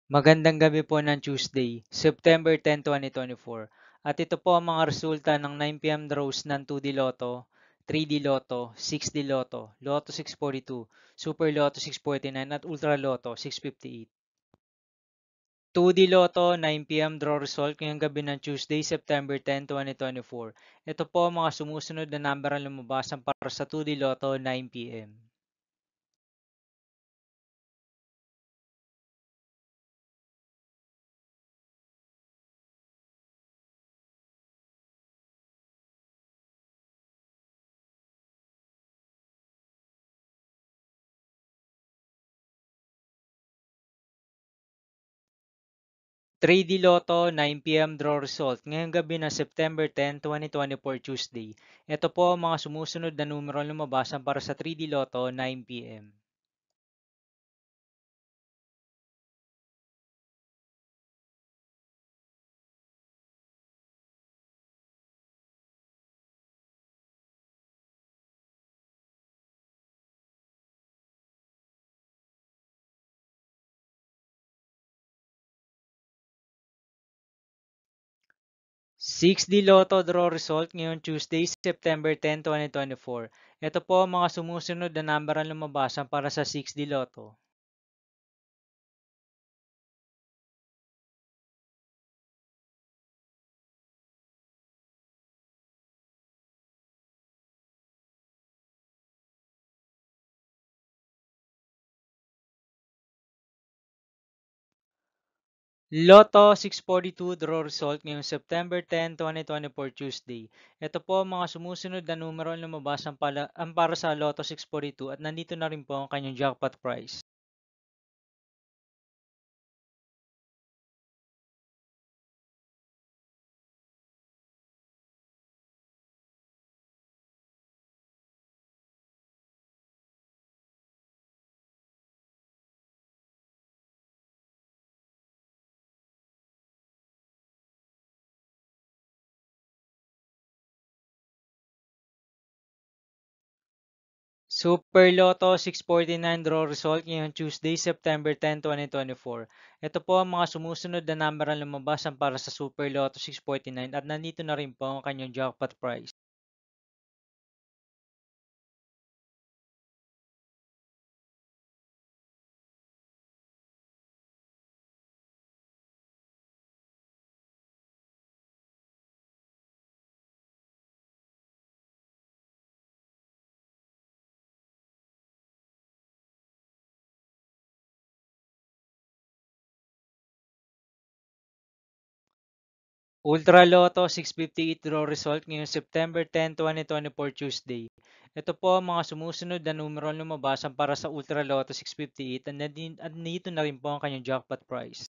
Magandang gabi po ng Tuesday, September 10, 2024. At ito po ang mga resulta ng 9 p.m. draws ng 2D Lotto, 3D Lotto, 6D Lotto, Lotto 642, Super Lotto 649 at Ultra Lotto 658. 2D Lotto 9 p.m. draw result ngayong gabi ng Tuesday, September 10, 2024. Ito po ang mga sumusunod na number ang lumabasan para sa 2D Lotto 9 p.m. 3D Lotto 9 p.m. draw result ngayong gabi ng September 10, 2024 Tuesday. Ito po ang mga sumusunod na numero ang lumabasan para sa 3D Lotto 9 p.m. 6D Lotto draw result ngayong Tuesday, September 10, 2024. Ito po ang mga sumusunod na number ang lumabasan para sa 6D Lotto. Lotto 642 draw result ngayong September 10, 2024 Tuesday. Ito po ang mga sumusunod na numero ang lumabas ang para sa Lotto 642 at nandito na rin po ang kanyang jackpot prize. Super Lotto 649 draw result ngayong Tuesday, September 10, 2024. Ito po ang mga sumusunod na number ang lumabas ang para sa Super Lotto 649 at nandito na rin po ang kanyang jackpot prize. Ultra Lotto 658 draw result ngayong September 10, 2024 Tuesday. Ito po ang mga sumusunod na numero ang lumabas ang para sa Ultra Lotto 658 at nandito na rin po ang kanyang jackpot prize.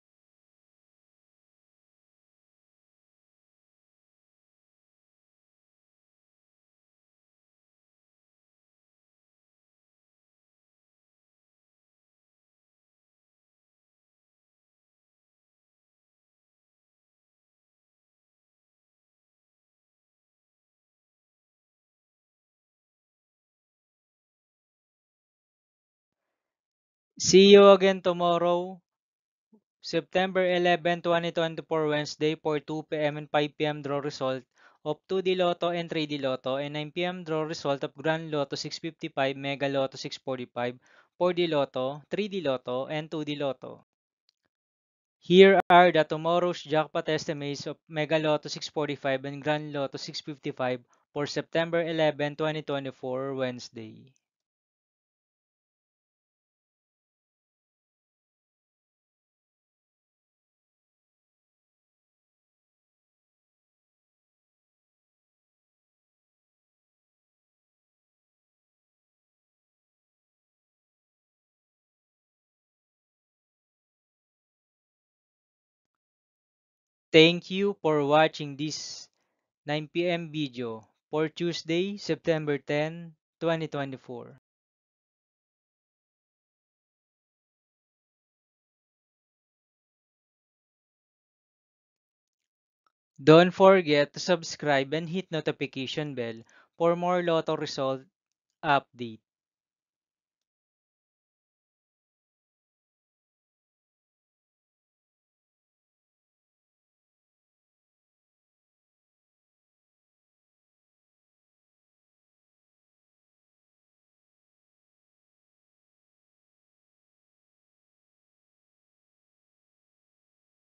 See you again tomorrow, September 11, 2024 Wednesday for 2 p.m. and 5 p.m. draw result of 2D Lotto and 3D Lotto and 9 p.m. draw result of Grand Lotto 655, Mega Lotto 645, 4D Lotto, 3D Lotto, and 2D Lotto. Here are the tomorrow's jackpot estimates of Mega Lotto 645 and Grand Lotto 655 for September 11, 2024 Wednesday. Thank you for watching this 9 p.m. video for Tuesday, September 10, 2024. Don't forget to subscribe and hit notification bell for more Lotto result update.